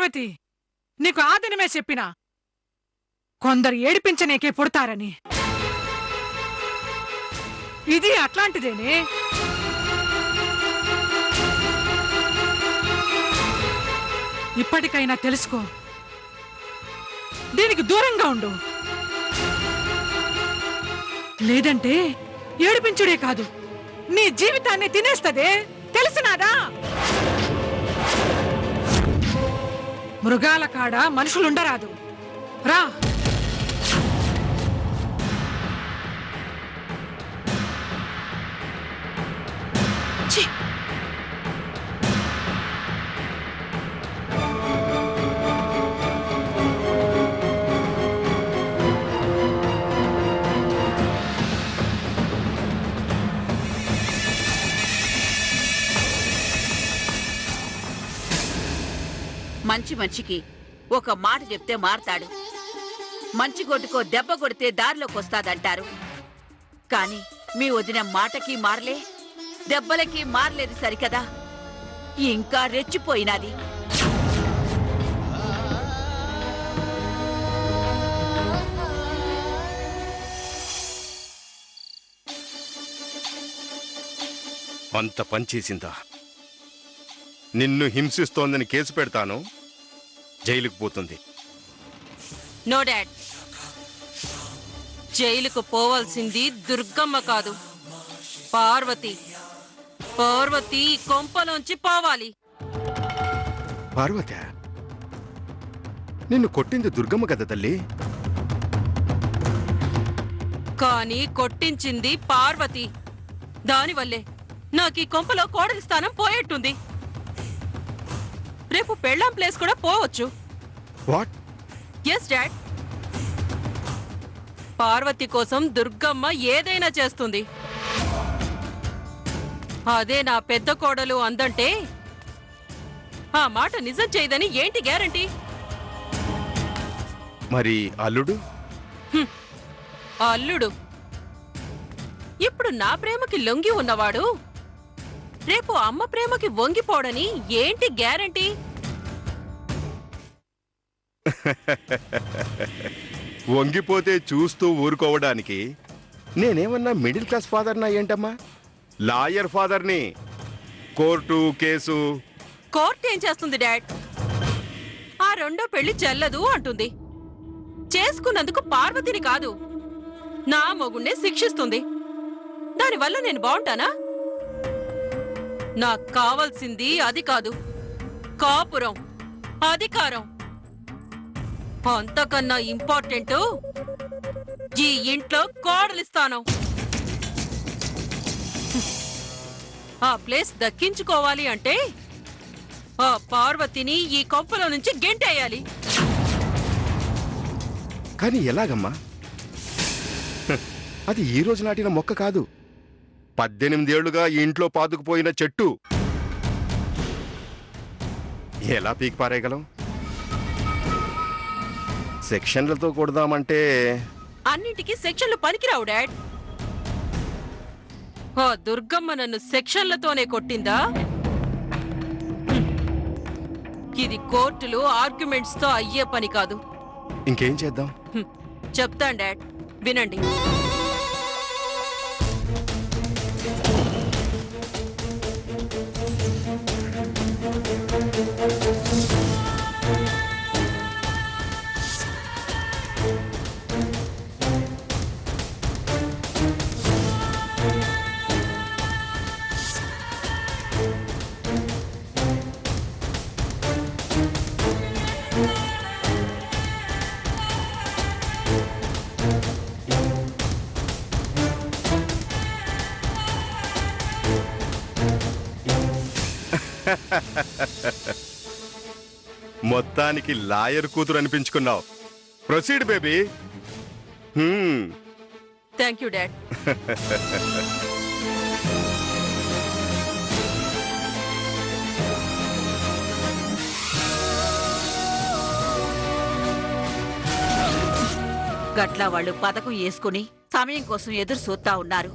పార్వతి, నీకు ఆ దినమే చెప్పినా కొందరు ఏడిపించనేకే పుడతారని. ఇది అట్లాంటిదేనే. ఇప్పటికైనా తెలుసుకో, దీనికి దూరంగా ఉండు. లేదంటే ఏడిపించుడే కాదు, నీ జీవితాన్ని తినేస్తదే, తెలిసినాదా? మృగాల కాడ మనుషులుండరాదు. రా. మంచి మనిషికి ఒక మాట చెప్తే మారతాడు. మంచి గొడ్డుకో దెబ్బ కొడితే దారిలోకి వస్తాదంటారు. కాని మీ వదిన మాటకి మారలే, దెబ్బలకి మారలేదు సరికదా, ఇంకా రెచ్చిపోయినది. అంత పనిచేసిందా? నిన్ను హింసిస్తోందని కేసు పెడతాను, జైలుకు పోతుంది. నో డాడ్, జైలుకు పోవాల్సింది దుర్గమ్మ కాదు, పార్వతి. పార్వతి కొంపలోంచి పోవాలి. పార్వతి, నిన్ను కొట్టింది దుర్గమ్మ కదా తల్లి. కానీ కొట్టించింది పార్వతి. దానివల్లే నాకు ఈ కొంపలో కోడలి స్థానం పోయేట్టుంది. రేపు పెళ్ళాం ప్లేస్ కూడా పోవచ్చు. వాట్? ఎస్ డాడ్, పార్వతి కోసం దుర్గమ్మ ఏదైనా చేస్తుంది. అదే నా పెద్ద కోడలు అందంటే ఆ మాట నిజం చేయదని ఏంటి గ్యారంటీ? మరి అల్లుడు? అల్లుడు ఇప్పుడు నా ప్రేమకి లొంగి ఉన్నవాడు రేపు అమ్మ ప్రేమకి వంగిపోడని ఏంటి గ్యారంటీ? వంగిపోతే చూస్తూ ఊరుకోవడానికి నేనేమన్నా మిడిల్ క్లాస్ ఫాదర్నా ఏంటమ్మా? లాయర్ ఫాదర్ని. Court case. కోర్టు ఏం చేస్తుంది డాడ్? ఆ రెండో పెళ్లి చెల్లదు అంటుంది. చేసుకున్నందుకు పార్వతిని కాదు, నా మొగుణ్ణే శిక్షిస్తుంది. దానివల్ల నేను బాగుంటానా? నాకు కావాల్సింది అది కాదు, కాపురం, అధికారం. అంతకన్నా ఇంపార్టెంట్ ఈ ఇంట్లో కోడలిస్తాను. ఆ ప్లేస్ దక్కించుకోవాలి అంటే ఆ పార్వతిని ఈ కొంపలో నుంచి గెంటేయాలి. కానీ ఎలాగమ్మా? అది ఈ రోజు నాటిన మొక్క కాదు, 18 ఏళ్లుగా ఈ ఇంట్లో పాతుకుపోయిన చెట్టు. ఎలా పీకి పారేయగలం? సెక్షన్లతో కొడదామంటే అన్నింటికి సెక్షన్లు పనికిరావు డాడ్. ఆ దుర్గమ్మ నన్ను సెక్షన్లతోనే కొట్టిందా? ఇది కోర్టులు ఆర్గ్యుమెంట్స్ తో అయ్యే పని కాదు. ఇంకేం చేద్దాం? చెప్తాను డాడ్, వినండి. మొత్తానికి లాయర్ కూతురు అనిపించుకున్నావు. Proceed baby. Thank you dad. గట్లా వాళ్ళు పథకం వేసుకుని సమయం కోసం ఎదురు చూస్తా ఉన్నారు.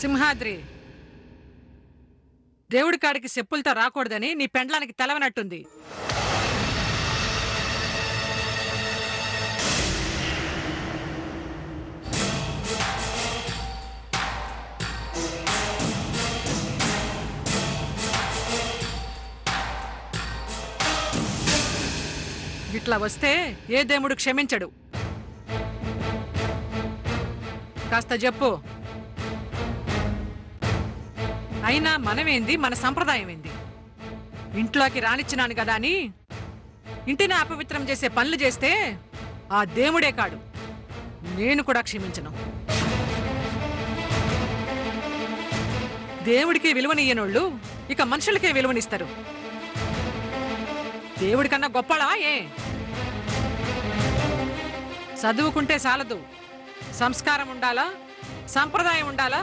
సింహాద్రి, దేవుడి కాడికి చెప్పులతో రాకూడదని నీ పెండ్లానికి తెలవనట్టుంది. ఇట్లా వస్తే ఏ దేవుడు క్షమించడు. కాస్త చెప్పు. అయినా మనమేంది, మన సంప్రదాయం ఏంది? ఇంట్లోకి రానిచ్చినాను కదా అని ఇంటిని అపవిత్రం చేసే పనులు చేస్తే ఆ దేవుడే కాడు, నేను కూడా క్షమించను. దేవుడికి విలువనియ్యనోళ్ళు ఇక మనుషులకే విలువనిస్తారు. దేవుడికన్నా గొప్పలా ఏ? చదువుకుంటే చాలదు, సంస్కారం ఉండాలా, సంప్రదాయం ఉండాలా,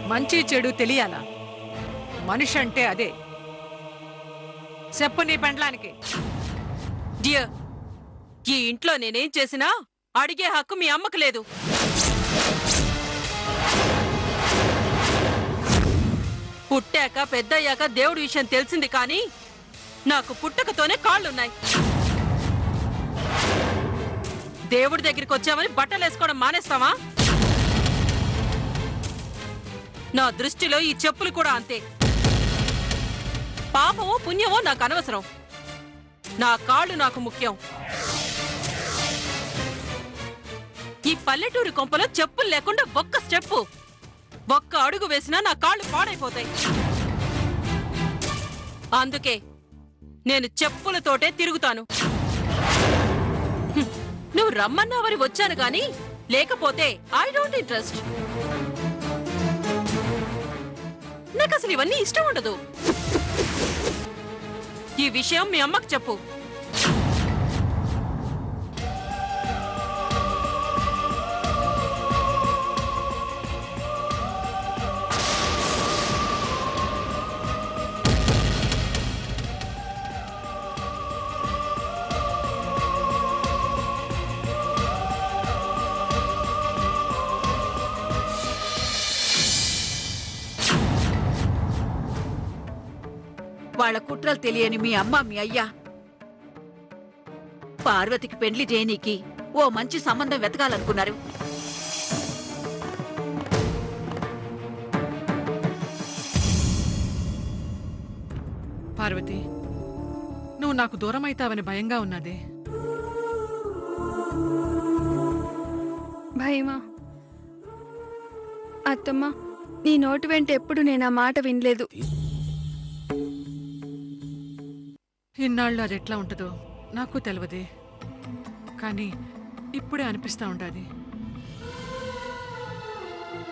మంచి చెడు తెలియాలా. మనిషి అంటే అదే. చెప్పు నీ పెండ్లానికి. డియర్, ఈ ఇంట్లో నేనేం చేసినా అడిగే హక్కు మీ అమ్మకు లేదు. పుట్టాక పెద్దయ్యాక దేవుడి విషయం తెలిసింది కానీ నాకు పుట్టకతోనే కాళ్ళున్నాయి. దేవుడి దగ్గరికి వచ్చామని బట్టలేసుకోవడం మానేస్తావా? నా దృష్టిలో ఈ చెప్పులు కూడా అంతే. పాపమో పుణ్యమో నాకు అనవసరం, నా కాళ్ళు నాకు ముఖ్యం. ఈ పల్లెటూరి కొంపలో చెప్పులు లేకుండా ఒక్క స్టెప్పు, ఒక్క అడుగు వేసినా నా కాళ్ళు పాడైపోతాయి. అందుకే నేను చెప్పులతోటే తిరుగుతాను. నువ్వు రమ్మన్నావని వచ్చాను గాని లేకపోతే ఐ డోంట్ ఇంట్రెస్ట్. నాకు అసలు ఇవన్నీ ఇష్టం ఉండదు. ఈ విషయం మీ అమ్మకు చెప్పు. వాళ్ళ కుట్రలు తెలియని మీ అమ్మ మీ అయ్యా పార్వతికి పెండ్లి చేయనీకి ఓ మంచి సంబంధం వెతకాలనుకున్నారు. పార్వతి, నువ్వు నాకు దూరం అవుతావని భయంగా ఉన్నదే. భయమా? అత్తమ్మ, నీ నోటి వెంట ఎప్పుడు నేను ఆ మాట వినలేదు. ఇన్నాళ్ళు అది ఎట్లా ఉంటుందో నాకు తెలియదే, కానీ ఇప్పుడే అనిపిస్తా ఉండాది.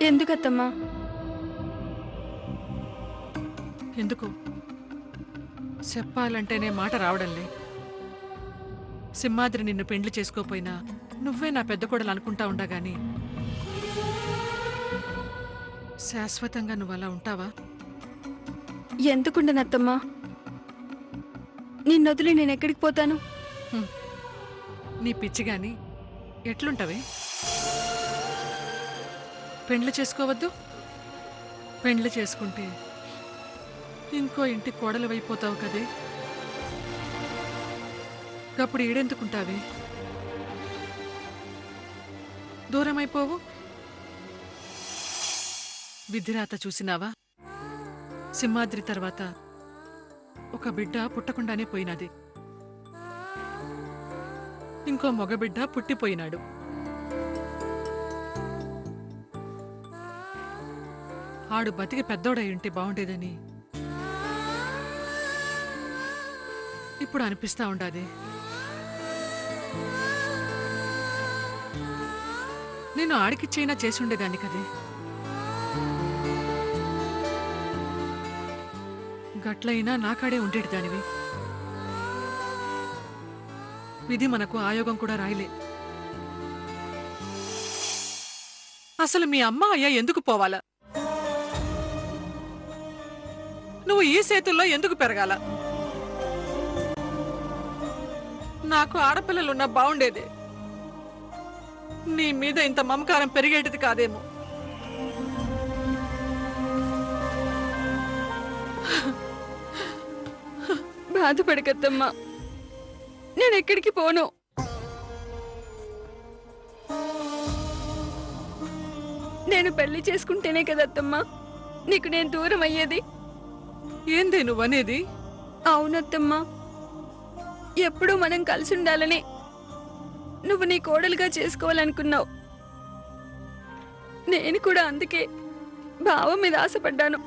ఎందుకత్తమ్మా? ఎందుకు చెప్పాలంటేనే మాట రావడంలే. సింహాద్రి నిన్ను పెండ్లి చేసుకోపోయినా నువ్వే నా పెద్ద కోడలు అనుకుంటా ఉండగాని శాశ్వతంగా నువ్వు అలా ఉంటావా? ఎందుకుండనత్తమ్మా? నిన్నొదిలి నేను ఎక్కడికి పోతాను? నీ పిచ్చి గాని ఎట్లుంటవే? పెండ్లి చేసుకోవద్దు. పెండ్లి చేసుకుంటే ఇంకో ఇంటి కోడలు అయిపోతావు కదే. అప్పుడు ఈడెందుకుంటావే? దూరం అయిపోవు. విధిరాత చూసినావా? సింహాద్రి తర్వాత ఒక బిడ్డ పుట్టకుండానే పోయినది. ఇంకో మగబిడ్డ పుట్టిపోయినాడు. ఆడు బతికి పెద్దోడై ఉంటే బాగుండేదని ఇప్పుడు అనిపిస్తా ఉండాది. నేను ఆడికిచ్చైనా చేసి ఉండేదాన్ని కదే. గట్లయినా నాకాడే ఉండేటి దానివి. విధి మనకు ఆయోగం కూడా రాయలే. అసలు మీ అమ్మ అయ్యా ఎందుకు పోవాలా? నువ్వు ఈ సేతుల్లో ఎందుకు పెరగాల? నాకు ఆడపిల్లలున్నా బాగుండేదే. నీ మీద ఇంత మమకారం పెరిగేటిది కాదేమో. బాధపడకత్తమ్మా, నేను ఎక్కడికి పోను. నేను పెళ్లి చేసుకుంటేనే కదత్తమ్మా నీకు నేను దూరం అయ్యేది. ఏందే నువ్వనేది? అవునత్తమ్మా, ఎప్పుడూ మనం కలిసి ఉండాలని నువ్వు నీ కోడలుగా చేసుకోవాలనుకున్నావు. నేను కూడా అందుకే బావ మీద ఆశపడ్డాను,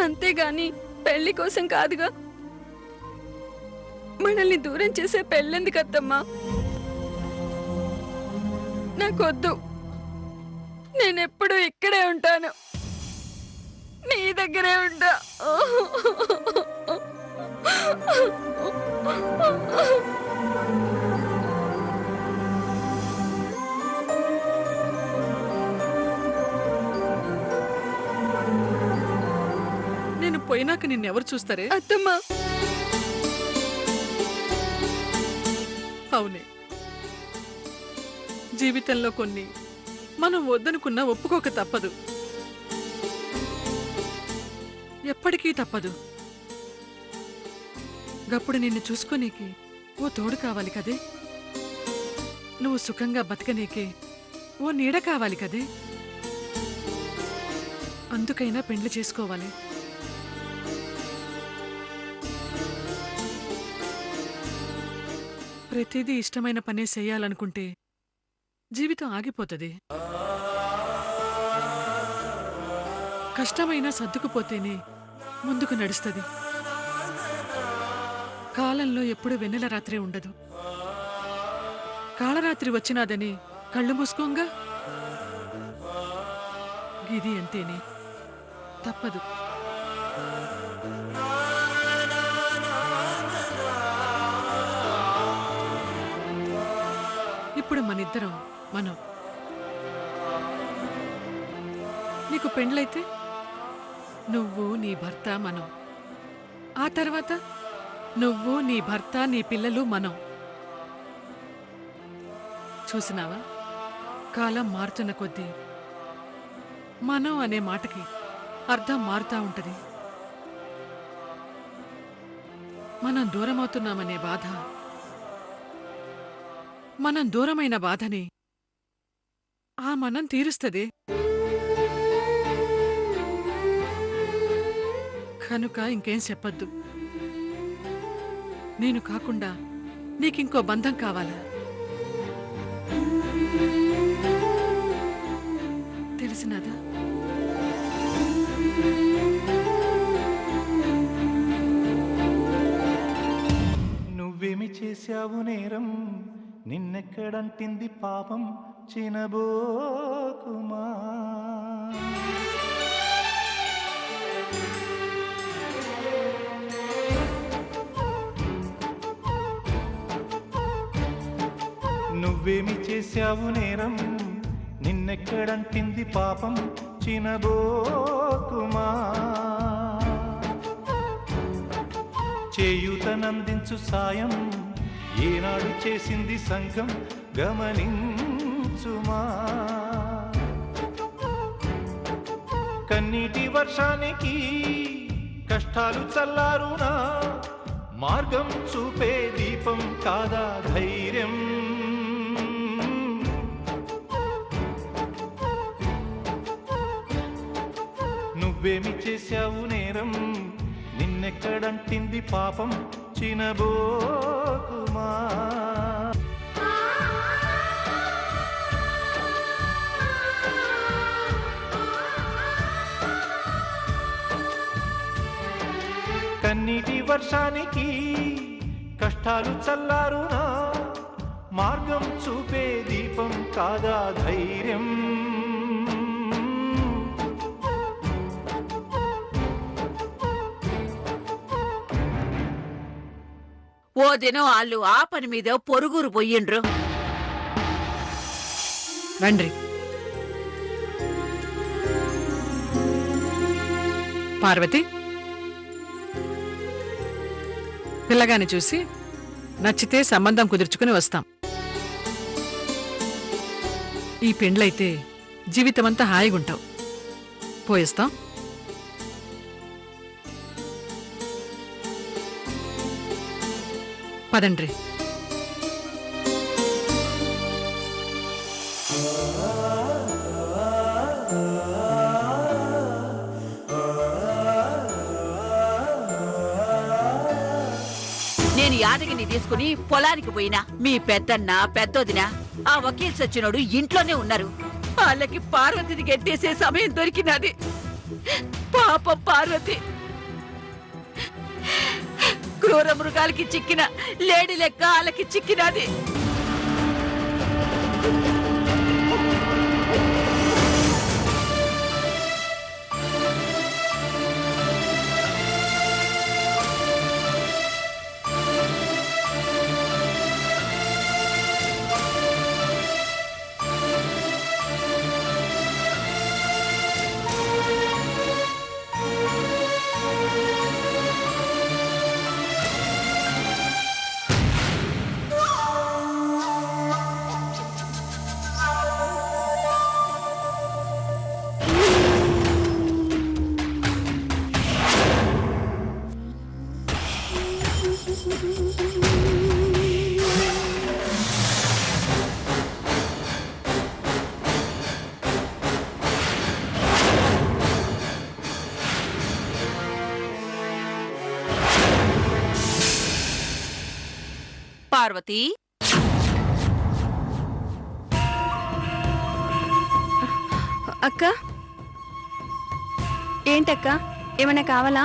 అంతేగాని పెళ్లి కోసం కాదుగా. మనల్ని దూరం చేసే పెళ్ళెందుకత్తమ్మా? నాకొద్దు, నేనెప్పుడు ఇక్కడే ఉంటాను, నీ దగ్గరే ఉంటా. నేను పోయినాక నిన్నెవరు చూస్తారే? అత్తమ్మా, అవునే, జీవితంలో కొన్ని మనం వద్దనుకున్నా ఒప్పుకోక తప్పదు, ఎప్పటికీ తప్పదు. గప్పుడు నిన్ను చూసుకోనీకి ఓ తోడు కావాలి కదే, నువ్వు సుఖంగా బతకనీకే ఓ నీడ కావాలి కదే. అందుకైనా పెండ్లి చేసుకోవాలి. ప్రతిదీ ఇష్టమైన పనే చెయ్యాలనుకుంటే జీవితం ఆగిపోతుంది. కష్టమైనా సర్దుకుపోతేనే ముందుకు నడుస్తుంది. కాలంలో ఎప్పుడు వెన్నెల రాత్రి ఉండదు. కాళరాత్రి వచ్చినాదని కళ్ళు మూసుకోంగా, గిది అంతేనే, తప్పదు. ఇప్పుడు మనిద్దరం మనం. నీకు పెండ్లైతే నువ్వు నీ భర్త మనం, ఆ తర్వాత నువ్వు నీ భర్త నీ పిల్లలు మనం. చూసినావా, కాలం మారుతున్న కొద్దీ మనం అనే మాటకి అర్థం మారుతా ఉంటది. మనం దూరమవుతున్నామనే బాధ, మనం దూరమైన బాధని ఆ మనం తీరుస్తుంది. కనుక ఇంకేం చెప్పద్దు. నేను కాకుండా నీకింకో బంధం కావాలా? తెలిసినదా? నువ్వేమి చేశావు నేరం, నిన్నెక్కడంటింది పాపం, చినబోకుమా. నువ్వేమి చేశావు నేరం, నిన్నెక్కడంటింది పాపం, చినబోకుమా. చేయూతనందించు సాయం ఏనాడు చేసింది సంఘం, గమనించుమా. కన్నీటి వర్షానికి కష్టాలు చల్లారునా, మార్గం చూపే దీపం కాదా ధైర్యం. నువ్వేమి చేశావు నేరం, నిన్నెక్కడంటింది పాపం, చినబోకుమా. కన్నీటి వర్షానికి కష్టాలు చల్లారునా, మార్గం చూపే దీపం కాదా ధైర్యం. ఓ దినం వాళ్ళు ఆ పని మీద పొరుగురు పోయిండ్రు. రండి. పార్వతి, పిల్లగాని చూసి నచ్చితే సంబంధం కుదుర్చుకుని వస్తాం. ఈ పెండ్లైతే జీవితమంతా హాయిగుంటావు. పోయిస్తాం. పదండ్రి. నేను యాదగిరిని తీసుకుని పొలానికి పోయినా మీ పెద్దన్న పెద్దొదిన ఆ వకీల్ సచ్చినోడు ఇంట్లోనే ఉన్నారు. వాళ్ళకి పార్వతిని గెట్టేసే సమయం దొరికినది. పాప పార్వతి క్రూర మృగాలకి చిక్కిన లేడి లెక్క వాళ్ళకి చిక్కినది. పార్వతి, అక్క ఏంటక్క, ఏమైనా కావాలా?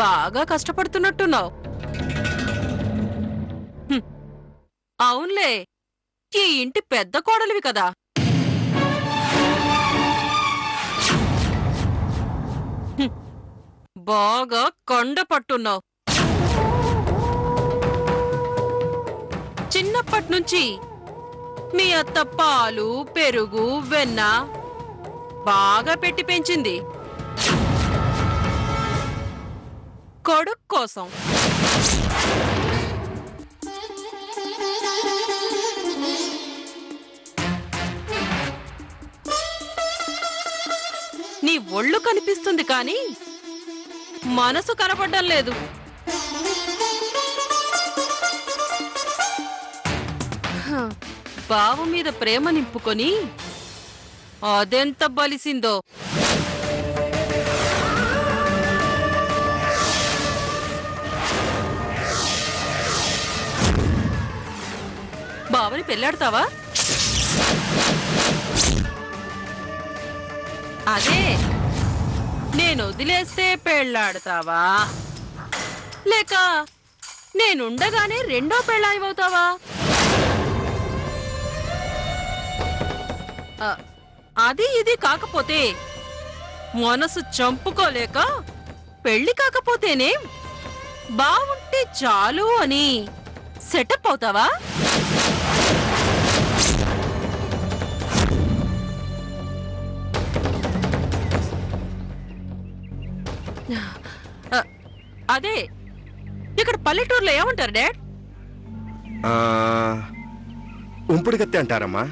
బాగా కష్టపడుతున్నట్టున్నావు. హ్మ్. అవునులే, ఈ ఇంటి పెద్ద కోడలివి కదా. హ్మ్. బాగా కొండ పట్టున్నావు. చిన్నప్పటినుంచి మీ అత్త పాలు పెరుగు వెన్న బాగా పెట్టి పెంచింది కొడుకు కోసం. నీ ఒళ్ళు కనిపిస్తుంది కానీ మనసు కనపడ్డం లేదు. బావ మీద ప్రేమ నింపుకొని అదెంత బలిసిందో. బావని పెళ్ళాడతావా? అదే, నేను వదిలేస్తే పెళ్ళాడతావా, లేక నేనుండగానే రెండో పెళ్ళాయివవుతావా? అది ఇది కాకపోతే మనసు చంపుకోలేక పెళ్లి కాకపోతేనే బావుంటే చాలు అని సెటప్ అవుతావా? అదే, ఇక్కడ పల్లెటూరులో ఏమంటారు డాడ్? ఉంపుడు కత్తి అంటారమ్మా.